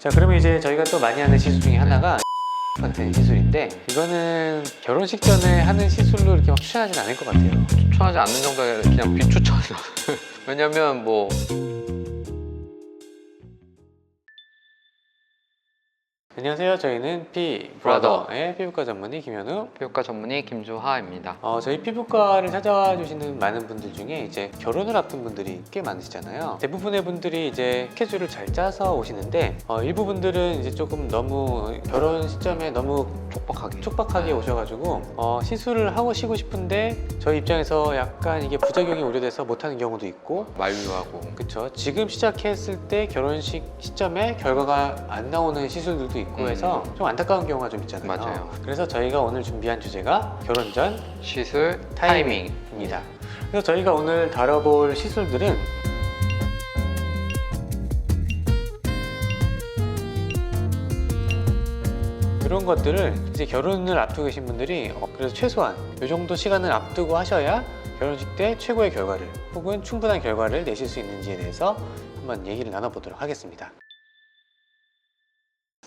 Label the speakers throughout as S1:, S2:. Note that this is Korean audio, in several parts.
S1: 자, 그러면 이제 저희가 또 많이 하는 시술 중에 하나가 같은 시술인데, 이거는 결혼식 전에 하는 시술로 이렇게 막 추천하진 않을 것 같아요.
S2: 추천하지 않는 정도가 아니라 그냥 비추천이죠. 왜냐면 뭐
S1: 안녕하세요. 저희는 피브라더의 피부과 전문의 김현우.
S2: 피부과 전문의 김주하입니다.
S1: 저희 피부과를 찾아와 주시는 많은 분들 중에 이제 결혼을 앞둔 분들이 꽤 많으시잖아요. 대부분의 분들이 이제 스케줄을 잘 짜서 오시는데, 일부 분들은 이제 조금 너무 결혼 시점에 너무 촉박하게 오셔가지고 시술을 하고 쉬고 싶은데 저희 입장에서 약간 이게 부작용이 우려돼서 못하는 경우도 있고,
S2: 만류하고
S1: 그쵸. 지금 시작했을 때 결혼식 시점에 결과가 안 나오는 시술들도 있고 해서 좀 안타까운 경우가 좀 있잖아요.
S2: 맞아요.
S1: 그래서 저희가 오늘 준비한 주제가 결혼 전
S2: 시술 타이밍.
S1: 타이밍입니다. 그래서 저희가 오늘 다뤄볼 시술들은 이런 것들을 이제 결혼을 앞두고 계신 분들이 그래서 최소한 이 정도 시간을 앞두고 하셔야 결혼식 때 최고의 결과를 혹은 충분한 결과를 내실 수 있는지에 대해서 한번 얘기를 나눠보도록 하겠습니다.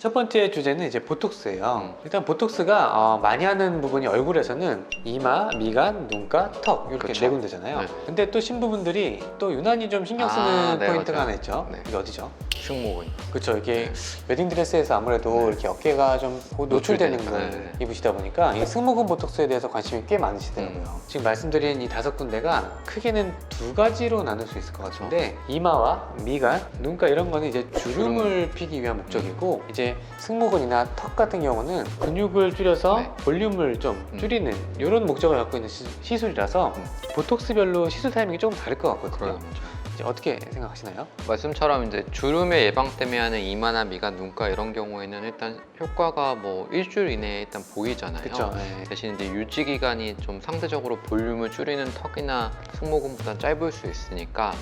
S1: 첫 번째 주제는 이제 보톡스예요. 일단 보톡스가 많이 하는 부분이 얼굴에서는 이마, 미간, 눈가, 턱 이렇게
S2: 그쵸.
S1: 네 군데잖아요.
S2: 네.
S1: 근데 또 신부분들이 또 유난히 좀 신경 쓰는
S2: 네,
S1: 포인트가
S2: 맞아요.
S1: 하나 있죠.
S2: 네.
S1: 이게 어디죠?
S2: 승모근.
S1: 그렇죠. 이게 웨딩드레스에서 아무래도 이렇게 어깨가 좀 노출되는 걸
S2: 네.
S1: 입으시다 보니까 이 승모근 보톡스에 대해서 관심이 꽤 많으시더라고요. 지금 말씀드린 이 5군데가 크게는 두 가지로 나눌 수 있을 것 같은데, 이마와 미간, 눈가 이런 거는 이제 주름을 피기 위한 목적이고, 이제 승모근이나 턱 같은 경우는 근육을 줄여서
S2: 네.
S1: 볼륨을 좀 줄이는 이런 목적을 갖고 있는 시술이라서 보톡스별로 시술 타이밍이 조금 다를 것 같거든요.
S2: 그래요, 맞아요.
S1: 이제 어떻게 생각하시나요?
S2: 말씀처럼 이제 주름의 예방 때문에 하는 이마나 미간, 눈가 이런 경우에는 일단 효과가 뭐 일주일 이내에 일단 보이잖아요.
S1: 그렇죠. 네.
S2: 대신 이제 유지 기간이 좀 상대적으로 볼륨을 줄이는 턱이나 승모근보다 짧을 수 있으니까,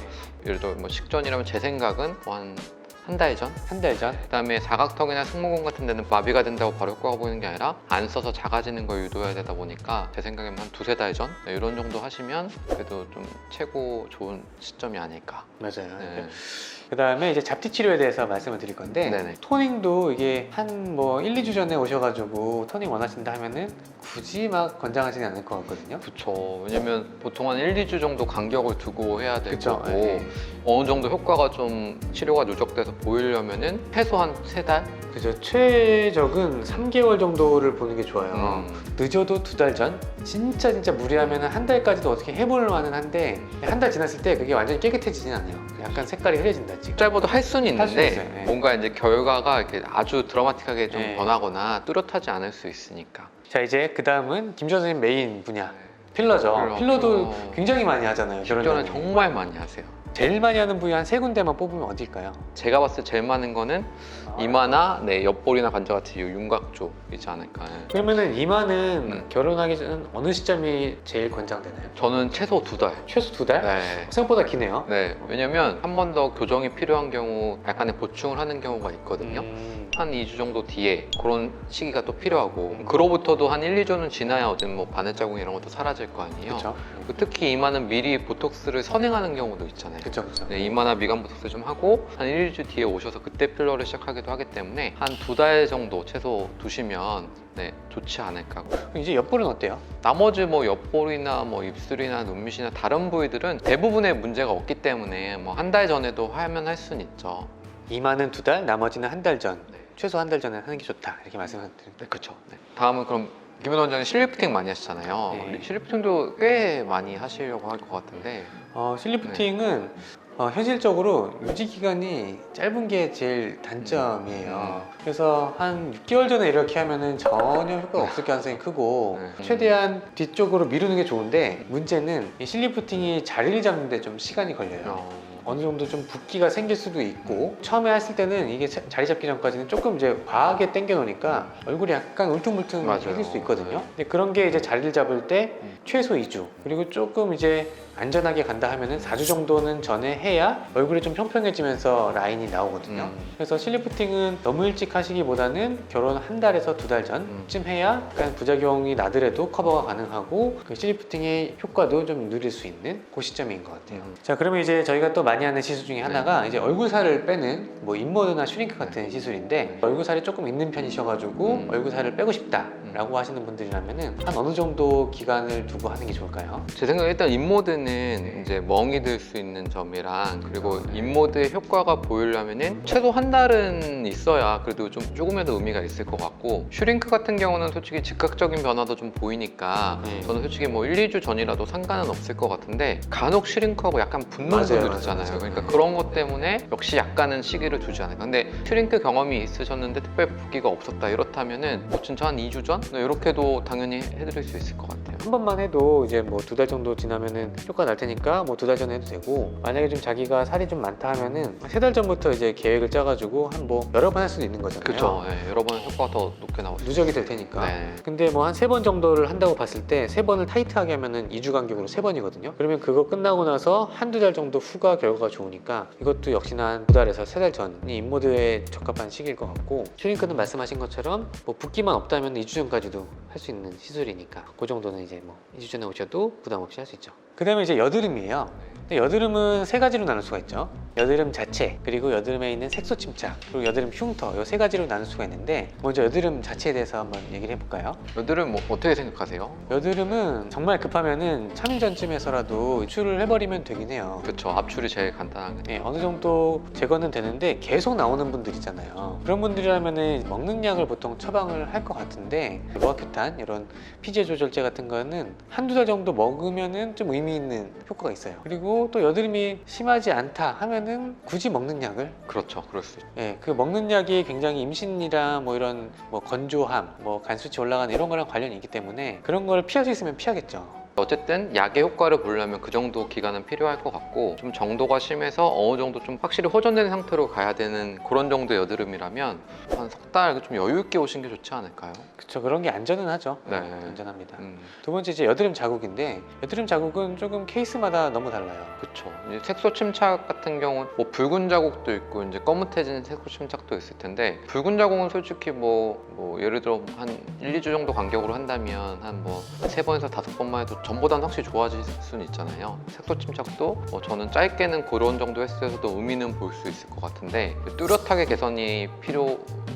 S2: 예를 들어 뭐 식전이라면 제 생각은 뭐 한 달 전?
S1: 한 달 전?
S2: 그다음에 사각턱이나 승모근 같은 데는 마비가 된다고 바로 효과가 보이는 게 아니라 안 써서 작아지는 걸 유도해야 되다 보니까 제 생각에는 한 두세 달 전? 네, 이런 정도 하시면 그래도 좀 최고 좋은 시점이 아닐까.
S1: 맞아요.
S2: 네.
S1: 그 다음에 이제 잡티 치료에 대해서 말씀을 드릴 건데,
S2: 네네.
S1: 토닝도 이게 한 뭐 1, 2주 전에 오셔가지고 토닝 원하신다 하면은 굳이 막 권장하지는 않을 것 같거든요.
S2: 그쵸. 왜냐면 보통 한 1, 2주 정도 간격을 두고 해야 되고,
S1: 그쵸. 네.
S2: 어느 정도 효과가 좀 치료가 누적돼서 보이려면은 최소한 3달?
S1: 그죠. 최적은 3개월 정도를 보는 게 좋아요. 늦어도 2달 전? 진짜 무리하면 한 달까지도 어떻게 해볼 만은 한데, 한 달 지났을 때 그게 완전히 깨끗해지진 않아요. 약간 색깔이 흐려진다 지금.
S2: 짧아도 할 수는
S1: 할 수
S2: 있는데
S1: 있어요. 네.
S2: 뭔가 이제 결과가 이렇게 아주 드라마틱하게 좀
S1: 네.
S2: 변하거나 뚜렷하지 않을 수 있으니까.
S1: 자, 이제 그 다음은 김 선생님 메인 분야. 필러죠. 필러도 굉장히 많이 하잖아요. 결혼
S2: 식전에
S1: 전에.
S2: 정말 많이 하세요.
S1: 제일 많이 하는 부위 한 3군데만 뽑으면 어딜까요?
S2: 제가 봤을 때 제일 많은 거는 이마나 옆볼이나 관절 같은 이 윤곽 쪽이지 않을까.
S1: 그러면은 이마는 결혼하기 전 어느 시점이 제일 권장되나요?
S2: 저는 최소 2달.
S1: 최소 2달?
S2: 네.
S1: 생각보다 기네요.
S2: 네. 왜냐면 한 번 더 교정이 필요한 경우 약간의 보충을 하는 경우가 있거든요. 한 2주 정도 뒤에 그런 시기가 또 필요하고, 그로부터도 한 1, 2주는 지나야 어쨌든 뭐 바늘 자국 이런 것도 사라질 거 아니에요.
S1: 그렇죠.
S2: 특히 이마는 미리 보톡스를 선행하는 경우도 있잖아요.
S1: 그렇죠.
S2: 네, 이마나 미간 보톡스 좀 하고 한 1, 2주 뒤에 오셔서 그때 필러를 시작하기도 하기 때문에 한 2달 정도 최소 두시면 좋지 않을까.
S1: 그럼 이제 옆볼은 어때요?
S2: 나머지 뭐 옆볼이나 뭐 입술이나 눈밑이나 다른 부위들은 대부분의 문제가 없기 때문에 뭐 한 달 전에도 하면 할 수는 있죠.
S1: 이마는 2달, 나머지는 한 달 전.
S2: 네.
S1: 최소 한 달 전에 하는 게 좋다. 이렇게 말씀을 드립니다.
S2: 네, 그렇죠. 네. 다음은 그럼 김현 원장님 실리프팅 많이 하시잖아요.
S1: 네.
S2: 실리프팅도 꽤 많이 하시려고 할 것 같은데.
S1: 실리프팅은 현실적으로 유지 기간이 짧은 게 제일 단점이에요. 그래서 한 6개월 전에 이렇게 하면은 전혀 효과가 없을 가능성이 크고, 최대한 뒤쪽으로 미루는 게 좋은데, 문제는 이 실리프팅이 자리를 잡는 데 좀 시간이 걸려요. 어느 정도 좀 붓기가 생길 수도 있고, 처음에 했을 때는 이게 자리 잡기 전까지는 조금 이제 과하게 당겨 놓으니까 얼굴이 약간 울퉁불퉁해질 수 있거든요. 근데 그런 게 이제 자리를 잡을 때 최소 2주, 그리고 조금 이제 안전하게 간다 하면은 4주 정도는 전에 해야 얼굴이 좀 평평해지면서 라인이 나오거든요. 그래서 실리프팅은 너무 일찍 하시기보다는 결혼 한 달에서 2달 전쯤 해야 약간 부작용이 나더라도 커버가 가능하고 그 실리프팅의 효과도 좀 누릴 수 있는 그 시점인 것 같아요. 자, 그러면 이제 저희가 또 많이 하는 시술 중에 하나가 이제 얼굴살을 빼는 뭐 인모드나 슈링크 같은 시술인데 얼굴살이 조금 있는 편이셔가지고 얼굴살을 빼고 싶다라고 하시는 분들이라면은 한 어느 정도 기간을 두고 하는 게 좋을까요?
S2: 제 생각에 일단 인모드는 이제 멍이 들 수 있는 점이랑 그리고 인모드의 효과가 보이려면은 최소 한 달은 있어야 그래도 좀 조금이라도 의미가 있을 것 같고 슈링크 같은 경우는 솔직히 즉각적인 변화도 좀 보이니까 저는 솔직히 뭐 1, 2주 전이라도 상관은 없을 것 같은데 간혹 슈링크하고 약간 붙는 분들 있잖아요.
S1: 맞아요.
S2: 그러니까 그런 것 때문에 역시 약간은 시기를 두지 않을까. 근데 슈링크 경험이 있으셨는데 특별히 붓기가 없었다 이렇다면은 뭐 진짜 한 2주 전? 이렇게도 당연히 해드릴 수 있을 것 같아요.
S1: 한 번만 해도 이제 뭐 2달 정도 지나면은 효과 날 테니까 뭐 2달 전에 해도 되고 만약에 좀 자기가 살이 좀 많다 하면은 3달 전부터 이제 계획을 짜가지고 한 뭐 여러 번 할 수도 있는 거잖아요.
S2: 그렇죠. 네, 여러 번 효과가 더 높게 나오죠.
S1: 누적이 될 테니까.
S2: 네.
S1: 근데 뭐 한 3번 정도를 한다고 봤을 때 3번을 타이트하게 하면은 2주 간격으로 3번이거든요. 그러면 그거 끝나고 나서 한두 달 정도 후가 결과가 좋으니까 이것도 역시나 한 2달에서 3달 전이 인모드에 적합한 시기일 것 같고 슈링크는 말씀하신 것처럼 뭐 붓기만 없다면 2주 전까지도 할 수 있는 시술이니까 그 정도는 이제 뭐 2주 전에 오셔도 부담 없이 할 수 있죠. 그 다음에 이제 여드름이에요. 근데 여드름은 3가지로 나눌 수가 있죠. 여드름 자체, 그리고 여드름에 있는 색소 침착, 그리고 여드름 흉터 이 3가지로 나눌 수가 있는데 먼저 여드름 자체에 대해서 한번 얘기를 해볼까요?
S2: 여드름 뭐 어떻게 생각하세요?
S1: 여드름은 정말 급하면은 3일 전쯤에서라도 추를 해버리면 되긴 해요.
S2: 그렇죠. 압출이 제일 간단한 게.
S1: 네, 어느 정도 제거는 되는데 계속 나오는 분들 있잖아요. 그런 분들이라면은 먹는 약을 보통 처방을 할 것 같은데 로아큐탄 이런 피지 조절제 같은 거는 한두 달 정도 먹으면은 좀 의미 있는 효과가 있어요. 그리고 또 여드름이 심하지 않다 하면은 굳이 먹는 약을
S2: 그렇죠. 그럴 수 있죠.
S1: 예, 그 먹는 약이 굉장히 임신이랑 뭐 이런 뭐 건조함, 뭐 간수치 올라가는 이런 거랑 관련이 있기 때문에 그런 걸 피할 수 있으면 피하겠죠.
S2: 어쨌든 약의 효과를 보려면 그 정도 기간은 필요할 것 같고 좀 정도가 심해서 어느 정도 좀 확실히 호전된 상태로 가야 되는 그런 정도의 여드름이라면 한 석 달 좀 여유 있게 오신 게 좋지 않을까요?
S1: 그쵸, 그런 게 안전은 하죠.
S2: 네.
S1: 안전합니다. 두 번째 이제 여드름 자국인데 여드름 자국은 조금 케이스마다 너무 달라요.
S2: 그렇죠. 색소 침착 같은 경우는 뭐 붉은 자국도 있고 이제 검은해진 색소 침착도 있을 텐데 붉은 자국은 솔직히 뭐 예를 들어 한 1, 2주 정도 간격으로 한다면 한 뭐 3번에서 5번만 해도 전보다는 확실히 좋아질 수는 있잖아요. 색소 침착도 뭐 저는 짧게는 그런 정도 했어도 의미는 볼 수 있을 것 같은데 뚜렷하게 개선이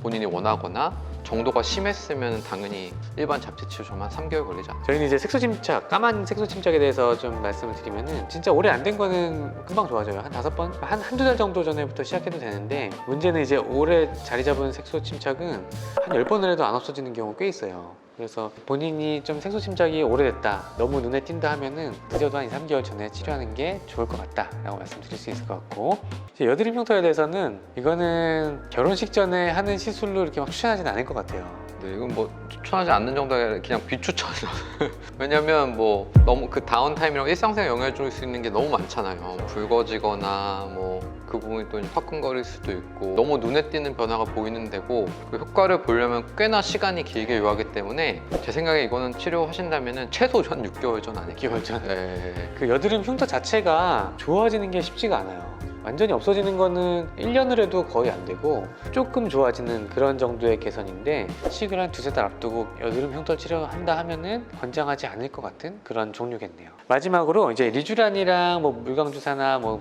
S2: 본인이 원하거나 정도가 심했으면 당연히 일반 잡티 치료 좀 한 3개월 걸리지 않아요?
S1: 저희는 이제 색소 침착, 까만 색소 침착에 대해서 좀 말씀을 드리면은 진짜 오래 안 된 거는 금방 좋아져요. 한 5번? 한두 달 정도 전에부터 시작해도 되는데 문제는 이제 오래 자리 잡은 색소 침착은 한 10번을 해도 안 없어지는 경우가 꽤 있어요. 그래서 본인이 좀 색소 침착이 오래됐다, 너무 눈에 띈다 하면은 늦어도 한 2, 3개월 전에 치료하는 게 좋을 것 같다 라고 말씀드릴 수 있을 것 같고 이제 여드름 흉터에 대해서는 이거는 결혼식 전에 하는 시술로 이렇게 막 추천하진 않을 것 같아요.
S2: 네, 이건 뭐 추천하지 않는 정도가 아니라 그냥 비추천이죠. 왜냐면 뭐 너무 그 다운타임이랑 일상생활에 영향을 줄 수 있는 게 너무 많잖아요. 붉어지거나 뭐 그 부분이 또 화끈거릴 수도 있고 너무 눈에 띄는 변화가 보이는 데고 그 효과를 보려면 꽤나 시간이 길게 요하기 때문에 제 생각에 이거는 치료하신다면 최소 한 6개월 전 안에
S1: 6개월 전.
S2: 네.
S1: 그 여드름 흉터 자체가 좋아지는 게 쉽지가 않아요. 완전히 없어지는 거는 1년을 해도 거의 안 되고 조금 좋아지는 그런 정도의 개선인데 식을 한 2-3달 앞두고 여드름 흉터 치료한다 하면은 권장하지 않을 것 같은 그런 종류겠네요. 마지막으로 이제 리쥬란이랑 뭐 물광주사나 뭐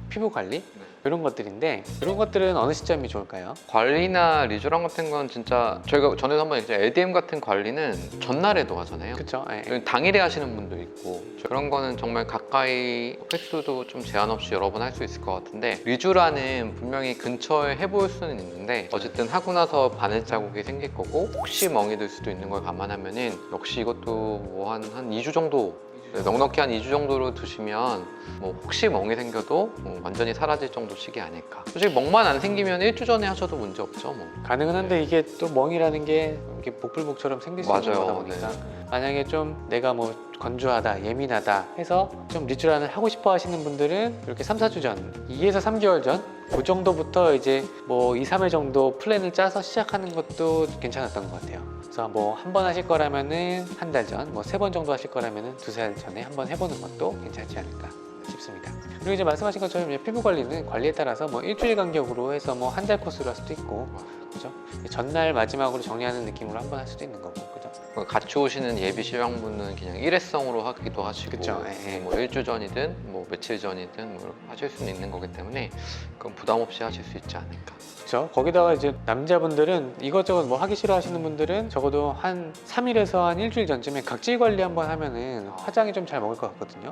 S1: 피부 관리 이런 것들인데 이런 것들은 어느 시점이 좋을까요?
S2: 관리나 리쥬란 같은 건 진짜 저희가 전에도 한번 얘기했죠. LDM 같은 관리는 전날에도 하잖아요.
S1: 그렇죠.
S2: 당일에 하시는 분도 있고 그런 거는 정말 가까이 횟수도 좀 제한 없이 여러 번 할 수 있을 것 같은데 리쥬란은 분명히 근처에 해볼 수는 있는데 어쨌든 하고 나서 바늘 자국이 생길 거고 혹시 멍이 들 수도 있는 걸 감안하면은 역시 이것도 뭐 한 2주 정도 넉넉히 한 2주 정도로 두시면 뭐 혹시 멍이 생겨도 뭐 완전히 사라질 정도 시기 아닐까. 솔직히 멍만 안 생기면 1주 전에 하셔도 문제 없죠 뭐.
S1: 가능은 한데 이게 또 멍이라는 게 이렇게 복불복처럼 생길 수 있는 거다 보니까 만약에 좀 내가 뭐 건조하다, 예민하다 해서 좀 리쥬란을 하고 싶어 하시는 분들은 이렇게 3, 4주 전, 2에서 3개월 전 그 정도부터 이제 뭐 2, 3회 정도 플랜을 짜서 시작하는 것도 괜찮았던 것 같아요. 그래서 뭐 한 번 하실 거라면은 한 달 전, 뭐 3번 정도 하실 거라면은 2달 전에 한번 해보는 것도 괜찮지 않을까 싶습니다. 그리고 이제 말씀하신 것처럼 이제 피부 관리는 관리에 따라서 뭐 일주일 간격으로 해서 뭐 한 달 코스로 할 수도 있고, 그죠? 전날 마지막으로 정리하는 느낌으로 한번 할 수도 있는 거고, 그죠?
S2: 같이 오시는 예비 신랑분은 그냥 일회성으로 하기도 하시고,
S1: 그쵸, 예.
S2: 뭐 일주 전이든 뭐 며칠 전이든 뭐 하실 수는 있는 거기 때문에 그건 부담 없이 하실 수 있지 않을까.
S1: 그렇죠. 거기다가 이제 남자분들은 이것저것 뭐 하기 싫어 하시는 분들은 적어도 한 3일에서 한 일주일 전쯤에 각질 관리 한번 하면은 화장이 좀 잘 먹을 것 같거든요.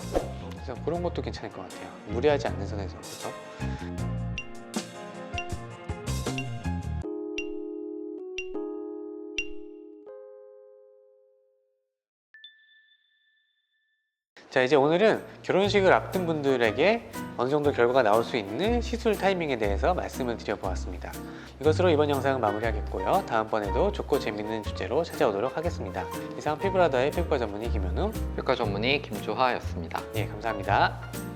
S1: 그래서 그런 것도 괜찮을 것 같아요. 무리하지 않는 선에서. 그래서 자, 이제 오늘은 결혼식을 앞둔 분들에게 어느 정도 결과가 나올 수 있는 시술 타이밍에 대해서 말씀을 드려보았습니다. 이것으로 이번 영상은 마무리하겠고요. 다음번에도 좋고 재밌는 주제로 찾아오도록 하겠습니다. 이상 피부라더의 피부과 전문의 김현웅,
S2: 필과 전문의 김조하였습니다.
S1: 예, 감사합니다.